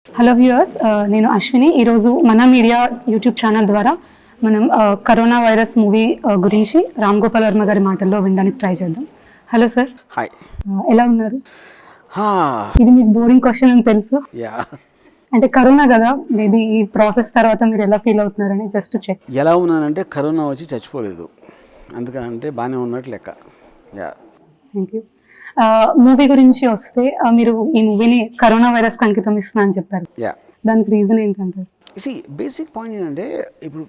Hello viewers, నేను అశ్విని. ఈరోజు మన మీడియా యూట్యూబ్ ఛానల్ ద్వారా మనం కరోనా వైరస్ మూవీ గురించి రామ్ గోపాల్ వర్మ గారి మాటల్లో వినడానికి ట్రై చేద్దాం. Hello sir. హాయ్. ఎలా ఉన్నారు? ఇది మీకు బోరింగ్ క్వశ్చన్ అని తెలుసు. అంటే కరోనా కదా, మేబీ ఈ ప్రాసెస్ తర్వాత మీరు ఎలా ఫీల్ అవుతున్నారని జస్ట్ చెక్. ఎలా ఉన్నానంటే కరోనా వచ్చి చచ్చిపోలేదు, అందుకంటే బాగానే ఉన్నట్టు లెక్క. Thank you. మూవీ గురించి వస్తే మీరు ఈ మూవీని కరోనా వైరస్ కి అంకితం ఇస్తున్నా అని చెప్పారు. దానికి రీజన్ ఏంటంటారు? బేసిక్ పాయింట్ ఏంటంటే ఇప్పుడు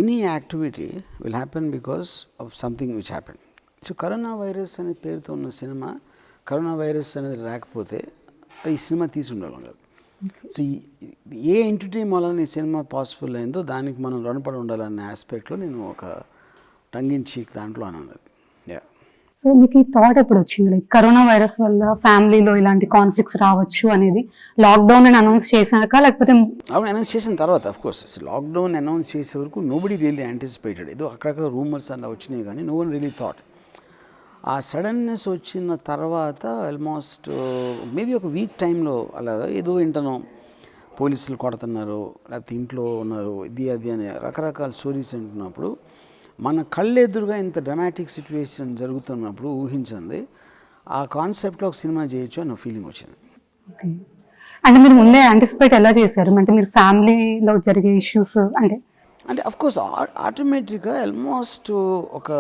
any activity will happen because of something which happen. So corona virus అనే పేరుతో ఉన్న సినిమా, కరోనా వైరస్ అనేది రాకపోతే ఈ సినిమా తీసి ఉండదు. సో ఏ ఎంటిటీ మూలన ఈ సినిమా పాసిబుల్ అయిందో దానికి మనం రుణపడి ఉండాలనే ఆస్పెక్ట్లో నేను ఒక టంగ్ ఇన్ చీక్ దాంట్లో అన్నది. సో మీకు ఈ థాట్ ఎప్పుడు వచ్చింది, లైక్ కరోనా వైరస్ వల్ల ఫ్యామిలీలో ఇలాంటి కాన్ఫ్లిక్ట్స్ రావచ్చు అనేది లాక్డౌన్ అని అనౌన్స్ చేశాక, లేకపోతే అవును అనౌన్స్ చేసిన తర్వాత? ఆఫ్ కోర్స్ లాక్డౌన్ అనౌన్స్ చేసే వరకు నోబడి రియల్లీ యాంటిసిపేటెడ్. ఏదో అక్కడక్కడ రూమర్స్ అలా వచ్చినాయి కానీ నో వన్ రియల్లీ థాట్. ఆ సడన్నెస్ వచ్చిన తర్వాత ఆల్మోస్ట్ మేబీ ఒక వీక్ టైంలో అలాగా ఏదో వింటాను, పోలీసులు కొడుతున్నారు, లేకపోతే ఇంట్లో ఉన్నారు, ఇది అది అని రకరకాల స్టోరీస్ వింటున్నప్పుడు మన కళ్ళెదురుగా ఇంత డ్రామాటిక్ సిచ్యువేషన్ జరుగుతున్నప్పుడు ఊహించింది ఆ కాన్సెప్ట్లో ఒక సినిమా చేయొచ్చు అన్న ఫీలింగ్ వచ్చింది. అంటే మీరు ముందే యాంటిసిపేట్ ఎలా చేశారు? అంటే మీరు ఫ్యామిలీలో జరిగే ఇష్యూస్ అంటే అఫ్కోర్స్ ఆటోమేటిక్గా ఆల్మోస్ట్ ఒక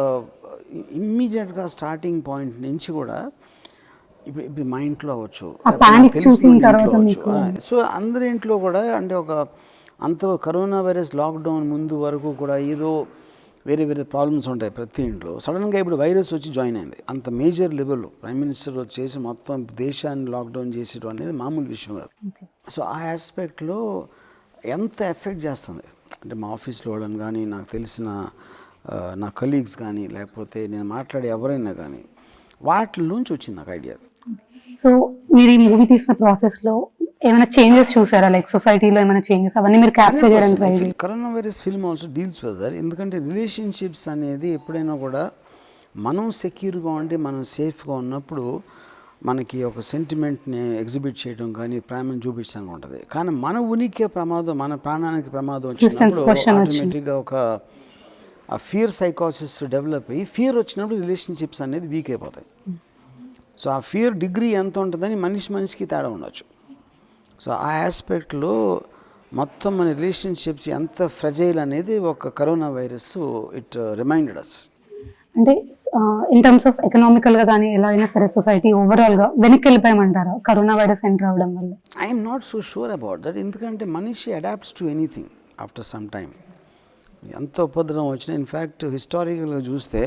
ఇమ్మీడియట్గా స్టార్టింగ్ పాయింట్ నుంచి కూడా ఇప్పుడు మా ఇంట్లో అవ్వచ్చు, తెలిసిన ఇంట్లో అవ్వచ్చు. సో అందరి ఇంట్లో కూడా అంటే ఒక అంత కరోనా వైరస్ లాక్డౌన్ ముందు వరకు కూడా ఏదో వేరే వేరే ప్రాబ్లమ్స్ ఉంటాయి ప్రతి ఇంట్లో. సడన్గా ఇప్పుడు వైరస్ వచ్చి జాయిన్ అయింది అంత మేజర్ లెవెల్లో. ప్రైమ్ మినిస్టర్ వచ్చేసి మొత్తం దేశాన్ని లాక్డౌన్ చేసేయడం అనేది మామూలు విషయం కాదు. సో ఆ ఆస్పెక్ట్లో ఎంత ఎఫెక్ట్ చేస్తుంది అంటే మా ఆఫీస్లో వాళ్ళని కానీ, నాకు తెలిసిన నా కలీగ్స్ కానీ, లేకపోతే నేను మాట్లాడే ఎవరైనా కానీ వాటిలోంచి వచ్చింది నాకు ఐడియా. సో మీరు ఈ మూవీ తీసిన ప్రాసెస్లో ఏమైనా చేంజెస్ చూసారా, లైక్ సొసైటీలో ఏమైనా చేంజెస్ అవన్నీ మీరు క్యాప్చర్ చేయడానికి ట్రై చేశారా? Corona virus film also deals with that. ఎందుకంటే రిలేషన్షిప్స్ అనేది ఎప్పుడైనా కూడా మనం సెక్యూర్గా ఉండి మనం సేఫ్గా ఉన్నప్పుడు మనకి ఒక సెంటిమెంట్ని ఎగ్జిబిట్ చేయడం కానీ ప్రేమను చూపించడానికి ఉంటుంది. కానీ మన ఉనికి ప్రమాదం, మన ప్రాణానికి ప్రమాదం వచ్చినప్పుడు ఆటోమేటిక్గా ఒక ఫియర్ సైకాసిస్ డెవలప్ అయ్యి ఫియర్ వచ్చినప్పుడు రిలేషన్షిప్స్ అనేది వీక్ అయిపోతాయి. సో ఆ ఫియర్ డిగ్రీ ఎంత ఉంటుందని మనిషికి తేడా ఉండొచ్చు. సో ఆ ఆస్పెక్ట్లో మొత్తం మన రిలేషన్షిప్స్ ఎంత ఫ్రెజైల్ అనేది ఒక corona virus it reminded us. అంటే ఇన్ టర్మ్స్ ఆఫ్ ఎకనామికల్గా కానీ ఎలా అయినా సరే సొసైటీ ఓవరాల్గా వెనక్కి వెళ్ళిపోయామంటారా కరోనా వైరస్ ఎంటర్ అవ్వడం వల్ల? I'm not so sure about that. ఎందుకంటే మనిషి adapts to anything after some time. ఎంత ఉపద్రవం వచ్చినా, ఇన్ఫ్యాక్ట్ హిస్టారికల్గా చూస్తే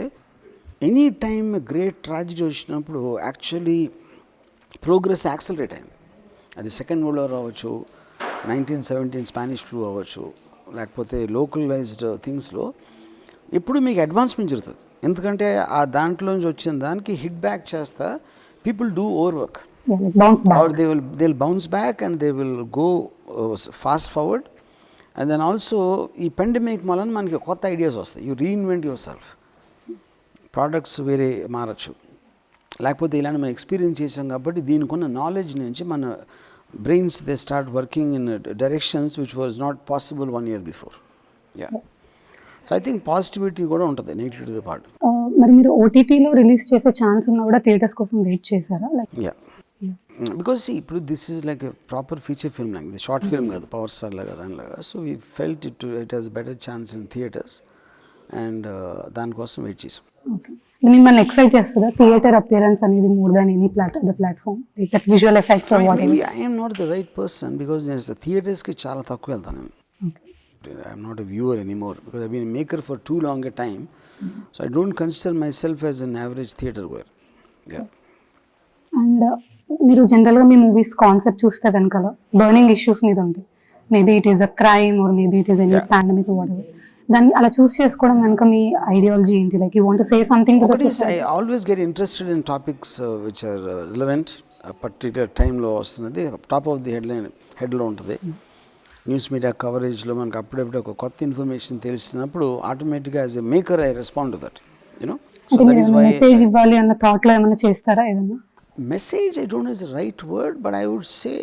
ఎనీ టైమ్ గ్రేట్ ట్రాజడీ వచ్చినప్పుడు యాక్చువల్లీ ప్రోగ్రెస్ యాక్సలరేట్ అయింది. అది సెకండ్ వరల్డ్ వార్ అవ్వచ్చు, 1917 స్పానిష్ ఫ్లూ అవ్వచ్చు, లేకపోతే లోకలైజ్డ్ థింగ్స్లో ఎప్పుడు మీకు అడ్వాన్స్మెంట్ జరుగుతుంది. ఎందుకంటే ఆ దాంట్లోంచి వచ్చిన దానికి హిట్ బ్యాక్ చేస్తా people do over work, they will bounce back and they will go fast forward. And then also ఈ పెండమిక్ వలన మనకి కొత్త ఐడియాస్ వస్తాయి. You reinvent yourself, products వేరే మారచ్చు, లేకపోతే ఇలాంటి మనం ఎక్స్పీరియన్స్ చేసాం కాబట్టి దీనికి ఉన్న నాలెడ్జ్ నుంచి మన brains they start working in directions which was not possible 1 year before. So I think positivity కూడా ఉంటుంది నెగిటివిటీతో పాటు. మరి మీరు ఓటీటీలో రిలీజ్ చేసే ఛాన్స్ ఉన్నా కూడా థియేటర్స్ కోసం వెయిట్ చేశారా? బికాస్ ఇప్పుడు this is like a proper feature film, like ఇది షార్ట్ ఫిల్మ్ కాదు, పవర్ స్టార్ లాగా దానిలాగా. So we felt it has better chance in theatres and దానికోసం వెయిట్ చేసాం. మిమ్మల్ని ఎక్సైట్ చేస్తుందా థియేటర్ అపియరెన్స్ అనేది more than any platform, like that visual effects or what? I am not the right person because నేను థియేటర్స్కి చాలా తక్కువ వెళ్తాను. I'm not a viewer anymore because I been maker for two long a time. So I don't consider my self as an average theatre goer. And మీరు జనరల్గా మీ movies concept చూస్తే వెనకాల burning issues మీద ఉంటాయి. Maybe it is a crime or maybe it is any pandemic whatever. దాన్ని అలా choose చేసుకోవడం వెనక మీ ఐడియాలజీ ఏంటి? Like you want to say something to the society? I always get interested in topics which are relevant. Particular టైంలో వస్తున్నది top of the హెడ్లో ఉంటుంది. News media కవరేజ్లో మనకు అప్పుడప్పుడు ఒక కొత్త ఇన్ఫర్మేషన్ తెలిసినప్పుడు ఆటోమేటిక్గా as a maker I respond to that, you know. So that is why message ఇవ్వాలి అన్న థాట్లో ఏమైనా చేస్తారా? ఏదన్నా message I don't know is the right word, but I would say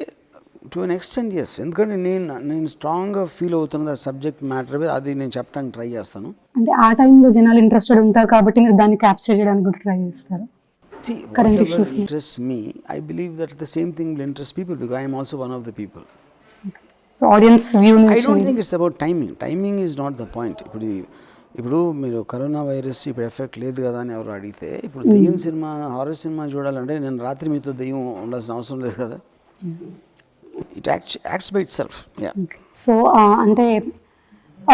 to an extent yes, ఎందుకంటే నేను స్ట్రాంగ్గా ఫీల్ అవుతున్నది ఆ సబ్జెక్ట్ మ్యాటర్ మీద, అది నేను చెప్పడానికి ట్రై చేస్తాను. అంటే ఆ టైంలో జనాలు ఇంట్రెస్టెడ్ ఉంటారు కాబట్టి మీరు దాన్ని క్యాప్చర్ చేయడానికి కూడా ట్రై చేస్తారు. See, Current whatever issues. interests me, I believe that the same thing will interest people because I am also one of the people. So audience view I నుంచి don't think it's about timing. Timing is not the point. ఇప్పుడు మీరు corona virus ఇప్పుడు effect లేదు కదా అని ఎవరు అడిగితే, ఇప్పుడు దెయ్యం సినిమా, హారర్ సినిమా చూడాలంటే నేను రాత్రి మీతో దెయ్యం ఉండాల్సిన అవసరం లేదు కదా. It acts by it self. So అంటే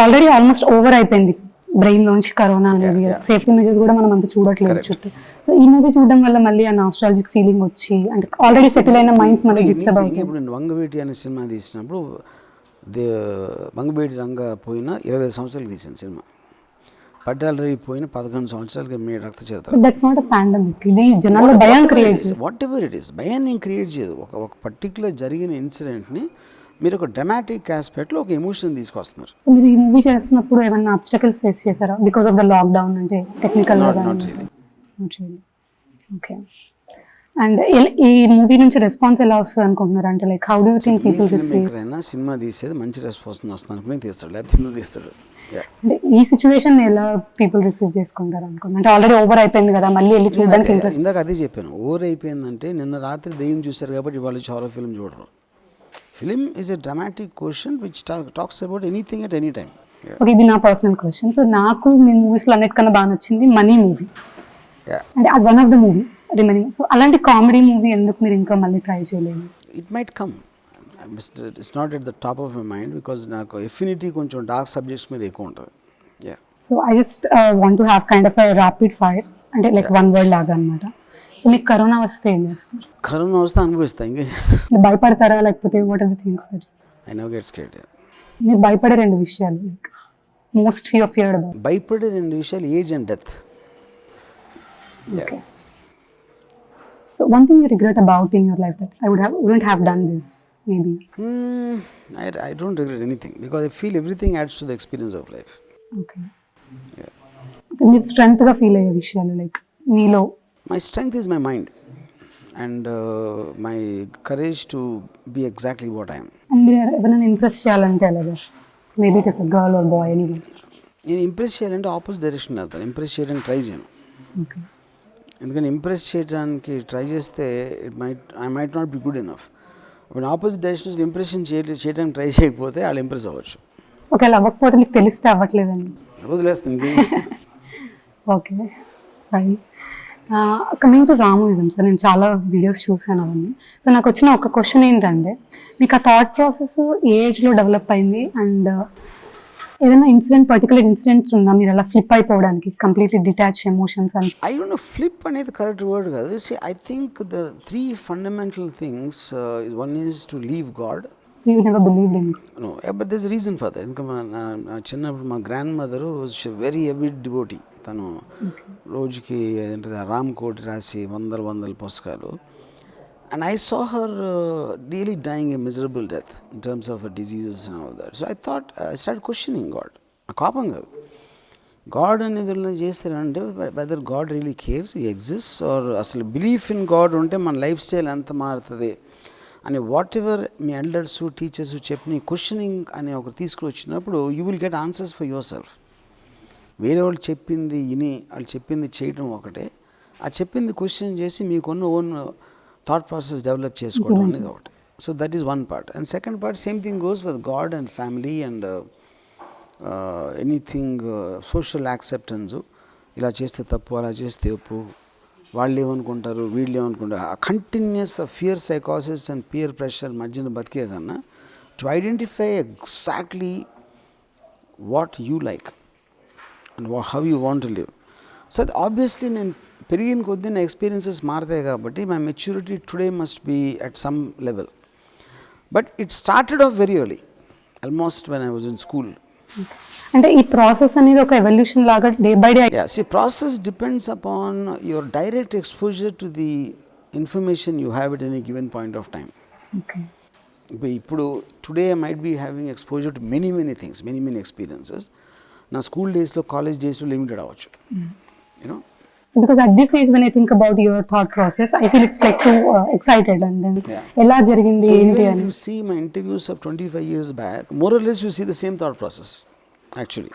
ఆల్రెడీ ఆల్మోస్ట్ ఓవర్ అయిపోయింది బ్రెయిన్ లోంచి కరోనా అనేది. సేఫ్టీ మెజర్స్ కూడా మనం అంత చూడట్లేదు చుట్టూ. సో ఈ మూవీ చూడడం వల్ల మళ్ళీ ఆ నాస్టాలజిక్ ఫీలింగ్ వచ్చి, అంటే ఆల్రెడీ సెటిల్ అయిన మైండ్స్ మళ్ళీ డిస్టర్బ్ అవుతాయి. ఇప్పుడు నేను వంగవేటి అనే సినిమా తీసినప్పుడు వంగవేటి రంగ పోయిన 25 సంవత్సరాలు తీసాను సినిమా. పట్టాల రవి పోయిన 11 సంవత్సరాలకి మీ రక్త చేస్తారు. That's not a pandemic. ఇది జనాల్లో భయం క్రియేట్ చేస్తుంది. వాట్ ఎవర్ ఇట్ ఈస్, భయాన్ని ఏం క్రియేట్ చేయదు. ఒక పర్టికులర్ జరిగిన ఇన్సిడెంట్ని మీరు ఒక డ్రామాటిక్ ఆస్పెక్ట్లో ఒక ఎమోషన్ తీసుకొస్తున్నారు. మీరు ఈ మూవీ చేస్తున్నప్పుడు ఏమైనా అబ్స్టకల్స్ ఫేస్ చేశారా బికాస్ ఆఫ్ ద లాక్డౌన్? అంటే టెక్నికల్ ఓకే. అండ్ ఈ మూవీ నుంచి రెస్పాన్స్ ఎలా వస్తుంది అనుకుంటున్నారు? అంటే like how do you think people receive? ఎక్కడైనా సినిమా తీసేది మంచి రెస్పాన్స్ వస్తుంది అనుకుని తీస్తాడు, లేకపోతే ఎందుకు తీస్తాడు. అంటే ఈ సిచ్యువేషన్ ఎలా పీపుల్ రిసీవ్ చేసుకుంటారు అనుకుంటున్నారు? అంటే ఆల్రెడీ ఓవర్ అయిపోయింది కదా, మళ్ళీ వెళ్ళి చూడడానికి ఇంట్రెస్ట్. ఇందాక అదే చెప్పాను, ఓవర్ అయిపోయిందంటే నిన్న రాత్రి దెయ్యం చూశారు కాబట్టి ఇవాళ హారర్ ఫిల్మ్ చూడరు. Film is a dramatic question which talks about anything at any time. Okay, ఇది నా పర్సనల్ క్వశ్చన్. సో నాకు మీ మూవీస్లో అన్నిటికన్నా బాగా నచ్చింది మనీ మూవీ. అంటే అది one of the movie remaining. So అలాంటి కామెడీ మూవీ ఎందుకు మీరు ఇంకా మళ్ళీ ట్రై చేయలేదు? It might come, it's not at the top of my mind because నాకు ఎఫినిటీ కొంచెం డార్క్ సబ్జెక్ట్స్ మీద ఎక్కువ ఉంటుంది. So I just want to have kind of a rapid fire, అంటే లైక్ వన్ వర్డ్ లాగా అనమాట. సో మీకు కరోనా వస్తే ఏం చేస్తారు? కరోనా వస్తే అనుభవిస్తా, ఇంకేం చేస్తా. భయపడతారా లేకపోతే what are the things that I never get scared? మీరు భయపడే రెండు విషయాలు, లైక్ మోస్ట్ ఫియర్డ్ అబౌట్. భయపడే రెండు విషయాలు, age and death. Okay. So one thing you regret about in your life that I wouldn't have done this maybe? I don't regret anything because I feel everything adds to the experience of life. Okay. మీరు strength గా feel అయ్యే విషయాలు, like మీలో? My strength is my mind and my courage to be exactly what I am. And మీరు ఎవరైనా impress చేయాలంటే అలాగా, maybe it is a girl or boy, anyone. నేను ఇంప్రెస్ చేయాలంటే ఆపోజిట్ డైరెక్షన్ వెళ్తాను, ఇంప్రెస్ చేయడానికి ట్రై చేయను. ఓకే. ఎందుకని ఇంప్రెస్ చేయడానికి ట్రై చేస్తే I might not be good enough. ఇప్పుడు ఆపోజిట్ డైరెక్షన్స్ ఇంప్రెషన్ చేయడానికి ట్రై చేయకపోతే వాళ్ళు ఇంప్రెస్ అవ్వచ్చు. ఓకే, అలా అవ్వకపోతే మీకు తెలిస్తే అవ్వట్లేదండి, వదిలేస్తాను, ఇంకేం చేస్తాను. Okay fine. Coming to రామోయిజం sir, నేను చాలా వీడియోస్ చూసాను అవన్నీ. సో నాకు వచ్చిన ఒక క్వశ్చన్ ఏంటంటే, మీకు ఆ థాట్ ప్రాసెస్ ఏ ఏజ్లో డెవలప్ అయింది? అండ్ ఏదైనా ఇన్సిడెంట్, పర్టికులర్ ఇన్సిడెంట్ ఉందా మీరు అలా ఫ్లిప్ అయిపోవడానికి, కంప్లీట్లీ డిటాచ్ ఎమోషన్స్? అని ఐ డోంట్ నో, ఫ్లిప్ అనేది కరెక్ట్ వర్డ్ కాదు. See, I think the three fundamental things, one is to leave God. You never believed in God? No, but there's a reason for that. ఇంకా నా చిన్నప్పుడు మా grand mother was very Avid devotee. తను రోజుకి ఏంటంటే Ram coat రాసి వందల పుస్తకాలు. And I saw her really dying a miserable death in terms of her diseases and all that. So I thought, I started questioning God. కోపం కాదు, God అనేది చేస్తారంటే whether God really cares, he exist, or అసలు belief in God ఉంటే మన life style ఎంత మారుతుంది అని వాట్ ఎవర్ మీ ఎల్డర్స్ టీచర్స్ చెప్పిన క్వశ్చనింగ్ అనే ఒకటి తీసుకువచ్చినప్పుడు you will get answers for yourself. వేరే వాళ్ళు చెప్పింది విని వాళ్ళు చెప్పింది చేయడం ఒకటే, ఆ చెప్పింది క్వశ్చన్ చేసి మీకున్న ఓన్ థాట్ ప్రాసెస్ డెవలప్ చేసుకోవడం అనేది ఒకటి. So that is one part. And second part same thing goes with God and family and anything social acceptance. ఇలా చేస్తే తప్పు, అలా చేస్తే ఒప్పు, వాళ్ళు ఏమనుకుంటారు, వీళ్ళు ఏమనుకుంటారు, ఆ కంటిన్యూస్ ఫియర్ సైకాసిస్ అండ్ పియర్ ప్రెషర్ మధ్యన బతికే కన్నా to identify exactly what you like and how you want to live. So obviously నేను పెరిగిన కొద్దీ నా ఎక్స్పీరియన్సెస్ మారుతాయి కాబట్టి my maturity today must be at some level. But it started off very early, almost when I was in school. అంటే ఈ process అనేది ఒక ఎవల్యూషన్ లాగా day by day. Process depends upon your direct exposure to the information you have at any given point of time. ఇప్పుడు today I might be having exposure to many things, many experiences. నా school డేస్లో, college డేస్లో limited అవ్వచ్చు, you know. So because at this age, when I think about your thought process, I feel it's like too excited and then ఎలా జరిగింది So ఏంటి even if అని. you see my interviews of 25 years back, more or less you see the same thought process, actually.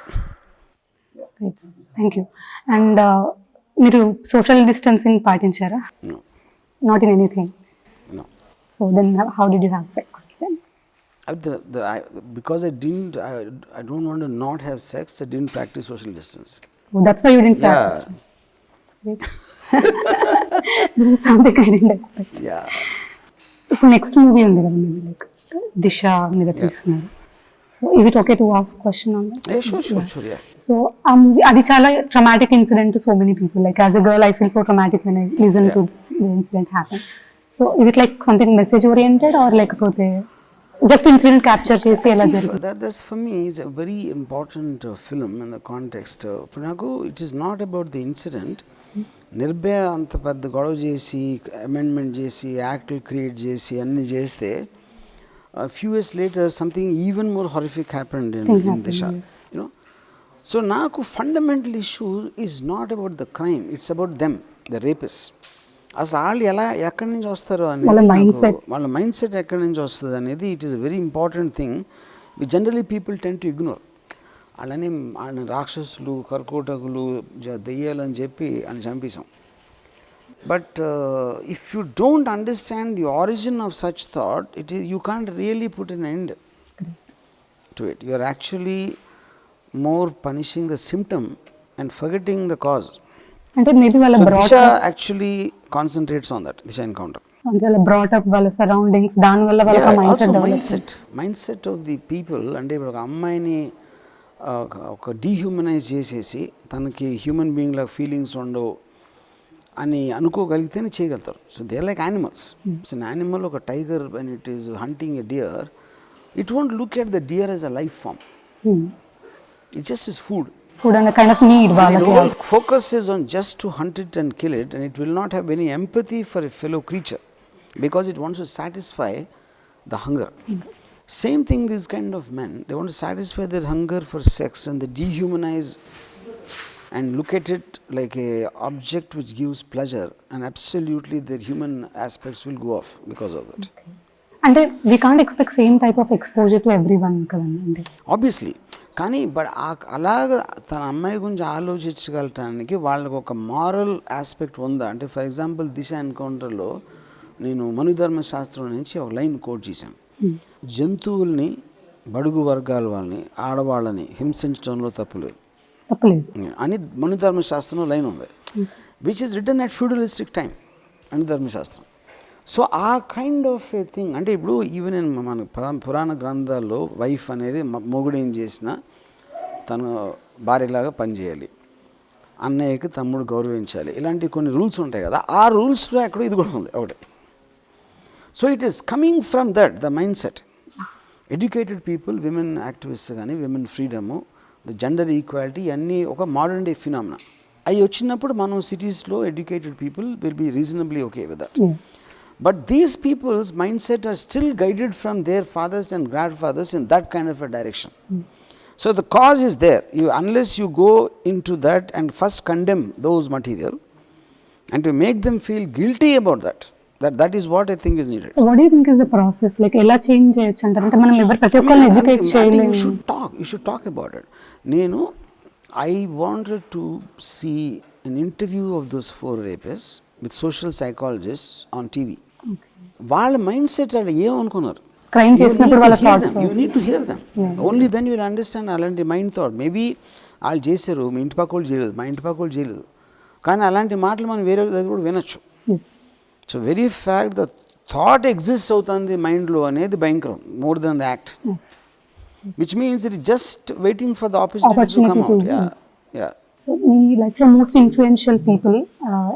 Thank you. And మీరు social distancing పాటించారా? No, not in anything. no. So then how did you have sex? Because I don't want to not have sex, I didn't practice social distance. That's why you didn't Yeah, practice. This is something I didn't expect. yeah. ఇప్పుడు next movie ఉంది కదా మీరు like Disha మీద తీస్తున్నారు. So is it okay to ask question on that? Yeah, sure, yeah. So ఆ movie అది చాలా traumatic incident to so many people. Like as a girl I feel so traumatic when I listen to the incident happen. So is it like something message oriented are లేకపోతే just incident capture చేసి ఎలా See, జరిగింది? that's for me is a very important film in the context. ఇప్పుడు నాకు it is not about the incident. Nirbhaya అంత పెద్ద గొడవ చేసి అమెండ్మెంట్ చేసి యాక్ట్లు క్రియేట్ చేసి అన్నీ చేస్తే few years later something even more horrific happened in Disha, you know. So నాకు fundamental issue is not about the crime, it's about them, the rapist. అసలు వాళ్ళు ఎక్కడి నుంచి వస్తారు అనేది, వాళ్ళ మైండ్ సెట్ ఎక్కడి నుంచి వస్తుంది అనేది it is a very important thing. Generally people tend to ignore. వాళ్ళని రాక్షసులు, కర్కోటకులు, దెయ్యాలు అని చెప్పి అని చంపేశాం. But if you don't understand the origin of such thought, you can't really put an end to it. You are actually more punishing the symptom and forgetting the cause. అంటే maybe వాళ్ళ Disha actually concentrates on that, Disha encounter. అంటే వాళ్ళ brought up, వాళ్ళ surroundings, దాని వల్ల వాళ్ళ mind set of the people. అంటే ఇప్పుడు ఒక అమ్మాయిని ఒక డీహ్యూమనైజ్ చేసేసి తనకి హ్యూమన్ బీయింగ్ లా ఫీలింగ్స్ ఉండవు అని అనుకోగలిగితేనే చేయగలుగుతారు. So they are like animals. So an animal, ఒక tiger when it is hunting a deer, it won't look at the deer as a life form. It just is food. Food and a kind of need. The whole focus is on just to hunt it and kill it, and it will not have any empathy for a fellow creature because it wants to satisfy the hunger. Same thing, these kind of men, they want to satisfy their hunger for sex, and they dehumanize and look at it like a object which gives pleasure, and absolutely their human aspects will go off because of that. అంటే we can't expect same type of exposure to everyone కదండి. Obviously. కానీ but అలాగ తన అమ్మాయి గురించి ఆలోచించగలటానికి వాళ్ళకు ఒక moral aspect ఉందా అంటే, ఫర్ ఎగ్జాంపుల్ దిశ ఎన్కౌంటర్లో నేను మనుధర్మ శాస్త్రం నుంచి ఒక లైన్ కోట్ చేశాను. జంతువుల్ని, బడుగు వర్గాల వాళ్ళని, ఆడవాళ్ళని హింసించడంలో తప్పులేదు అని మనుధర్మ శాస్త్రంలో లైన్ ఉంది, which is written at feudalistic time, Manudharma Shastra. So ఆ కైండ్ ఆఫ్ ఏ థింగ్ అంటే ఇప్పుడు ఈవెన్ మన పురాణ గ్రంథాల్లో వైఫ్ అనేది మొగుడు ఏం చేసినా తను భార్యలాగా పనిచేయాలి, అన్నయ్యకి తమ్ముడు గౌరవించాలి, ఇలాంటి కొన్ని రూల్స్ ఉంటాయి కదా. ఆ రూల్స్లో ఎక్కడో ఇది కూడా ఉంది ఒకటి. So it is coming from that the mindset. Educated people, women activist కానీ, women freedom, the gender equality అన్నీ ఒక మోడర్న్ డే ఫినామినా. అవి వచ్చినప్పుడు మనం సిటీస్లో educated people will be reasonably okay with that. But these people's mindset are still guided from their fathers and grandfathers in that kind of a direction. So the cause is there. Unless you go into that and first condemn those material and to make them feel guilty about that is what I think is needed. So what do you think is the process? Like ela change cheyachchu antaru ante manam ever prati okkani educate cheyalem. You should talk about it. I wanted to see an interview of those 4 rapists with social psychologists on TV. వాళ్ళ mind set అక్కడ ఏమనుకున్నారు, crime చేసినప్పుడు వాళ్ళ thought, you need to hear them. Only then you will understand అలాంటి mind thought. Maybe వాళ్ళు చేశారు, మీ ఇంటి పక్క వాళ్ళు చేయలేదు, మా ఇంటి పక్క వాళ్ళు చేయలేదు, కానీ అలాంటి మాటలు మనం వేరే దగ్గర కూడా వినొచ్చు. So very fact the thought exist అవుతుంది మైండ్లో అనేది భయంకరం, more than the act, which means it just waiting for the opportunity to come out. Yeah. మీ లైఫ్లో మోస్ట్ ఇన్ఫ్లుయెన్షియల్ పీపుల్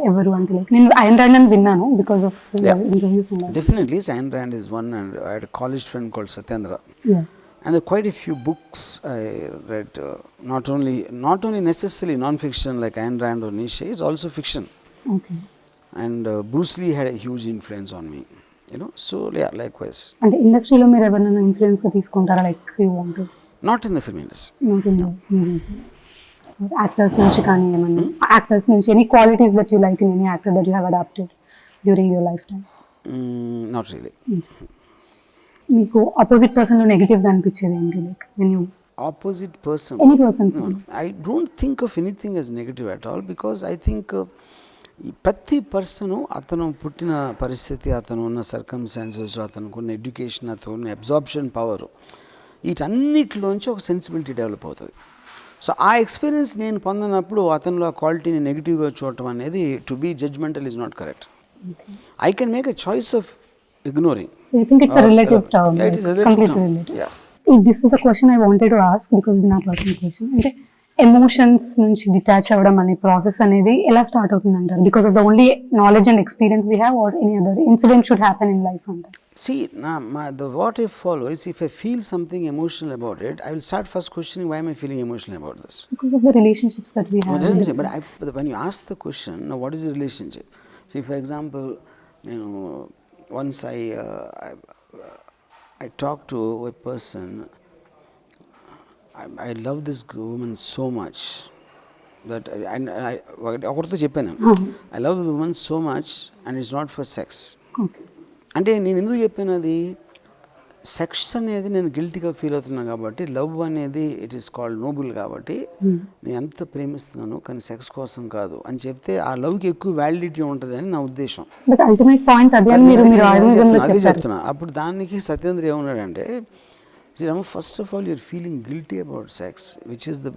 ఎవరు అంటే, లైక్ నేను అయన్ రాండ్ అని విన్నాను because of interviews. Definitely, Ayn Rand is one, and I had a college friend called Satyendra. And there are quite a few books I read, not only necessarily non-fiction like Ayn Rand or Nietzsche, it's also fiction. Okay. And Bruce Lee had a huge influence on me, you know. So yeah, likewise. అంటే ఇండస్ట్రీలో మీరు ఎవరైనా influence గా తీసుకుంటారా, like you want to? Not in the film industry. Not in the movies. Actors నుంచి కానీ ఏమన్నా actors నుంచి any qualities that you like in any actor that you have adapted during your life time? Not really. మీకు opposite పర్సన్లో నెగిటివ్గా అనిపించేది ఏంటి? Like when you Opposite person. Any persons. No, I don't think of anything as negative at all because I think ఈ ప్రతి person అతను పుట్టిన పరిస్థితి, అతను ఉన్న సర్కమ్స్టాన్సెస్, అతనికి ఉన్న ఎడ్యుకేషన్, అతను ఉన్న అబ్జార్ప్షన్ పవర్, వీటన్నిటిలోంచి ఒక సెన్సిబిలిటీ డెవలప్ అవుతుంది. సో ఆ ఎక్స్పీరియన్స్ నేను పొందినప్పుడు అతనిలో ఆ క్వాలిటీని నెగిటివ్గా చూడటం అనేది to be judgemental is not correct. I can make a choice of ignoring. So you think it's a relative term? Yeah, it is a relative completely term. relative. Yeah. This is a question I wanted to ask because it's not personal question. అంటే emotions నుంచి detach అవ్వడం అనే process అనేది ఎలా start అవుతుంది అంటారు? Because of the only knowledge and experience we have or any other incident should happen in life అంటారు? See, what I follow is if I feel something emotional about it, I will start first questioning why am I feeling emotional about this. Because of the relationships that we have. But when you ask the question, now what is the relationship? See, for example, once I talked to a person. I love this woman so much that ఒకరితో చెప్పాను, I love the woman so much and it's not for sex. Okay. అంటే నేను ఎందుకు చెప్పాను, అది sex అనేది నేను గిల్టీగా ఫీల్ అవుతున్నాను కాబట్టి, లవ్ అనేది ఇట్ ఈస్ కాల్డ్ నోబుల్ కాబట్టి నేను ఎంత ప్రేమిస్తున్నాను కానీ సెక్స్ కోసం కాదు అని చెప్తే ఆ లవ్కి ఎక్కువ వ్యాలిడిటీ ఉంటుంది అని నా ఉద్దేశం. అదే చెప్తున్నా. అప్పుడు దానికి సత్యేంద్ర ఏమన్నాడంటే, first of all you're feeling guilty about sex which is the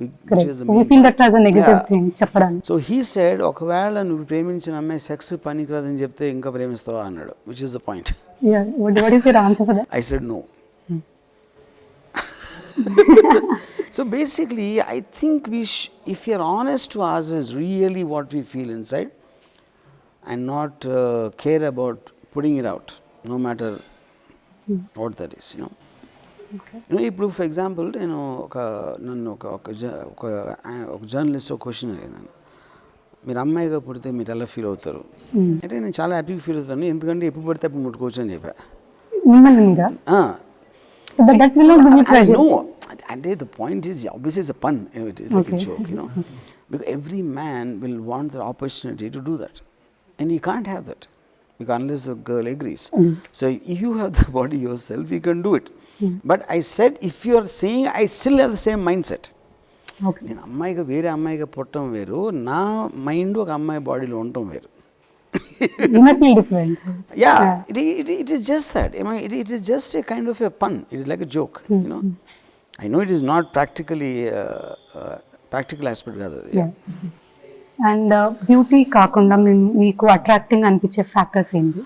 so he said, ఒకవేళ నువ్వు ప్రేమించిన అమ్మాయి సెక్స్ పనికిరాదని చెప్తే ఇంకా ప్రేమిస్తావా అన్నాడు, which is the point. I said no. So basically I think if we are honest to ourselves really what we feel inside and not care about putting it out no matter what that is, Okay. ఇప్పుడు for example నేను నన్ను ఒక journalist ఒక question అడిగాను, మీరు అమ్మాయిగా పుడితే మీరు ఎలా ఫీల్ అవుతారు అంటే, నేను చాలా హ్యాపీగా ఫీల్ అవుతాను ఎందుకంటే ఎప్పుడు పడితే అప్పుడు ముట్టుకోవచ్చు అని చెప్పా. అంటే the point is obviously it's a pun, it is like a joke, because every man will want the opportunity to do that and you can't have that because unless the girl agrees. So if you have the body yourself you can do it. But I said, if you are saying I still have the same mindset. నేను అమ్మాయిగా వేరే అమ్మాయిగా పుట్టడం వేరు, నా mind ఒక అమ్మాయి బాడీలో ఉండటం వేరు. It is just that. It is just a kind of a pun. It is like a joke. I know it is not practical aspect కాదు. అండ్ బ్యూటీ కాకుండా మీకు అట్రాక్టింగ్ అనిపించే ఫ్యాక్టర్స్ ఏంటి?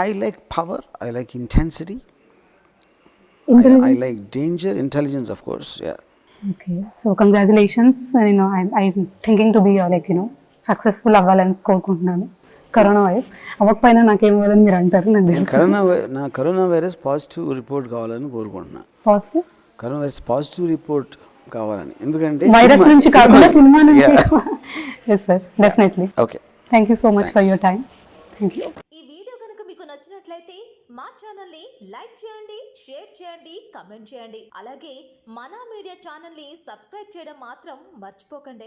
I like power, I like intensity, I like danger, intelligence of course. Yeah. Okay, so congratulations. I'm thinking to be successful అవ్వాలని కోరుకుంటున్నాను. Corona virus అవ్వకపోయినా నాకేమవ్వాలని మీరు అంటారు. నా కరోనా వైరస్ పాజిటివ్ రిపోర్ట్ కావాలని కోరుకుంటున్నాను. కరోనా వైరస్ పాజిటివ్ రిపోర్ట్ కావాలని, ఎందుకంటే వైరస్ నుంచి కాకుండా సినిమా నుంచి. Yes sir, definitely. Okay. Thank you so much for your time. Thank you. ఈ వీడియో కనుక మీకు నచ్చినట్లయితే మా ఛానల్ ని లైక్ చేయండి, షేర్ చేయండి, కమెంట్ చేయండి. అలాగే మన మీడియా ఛానల్ ని సబ్స్క్రైబ్ చేయడం మాత్రం మర్చిపోకండి.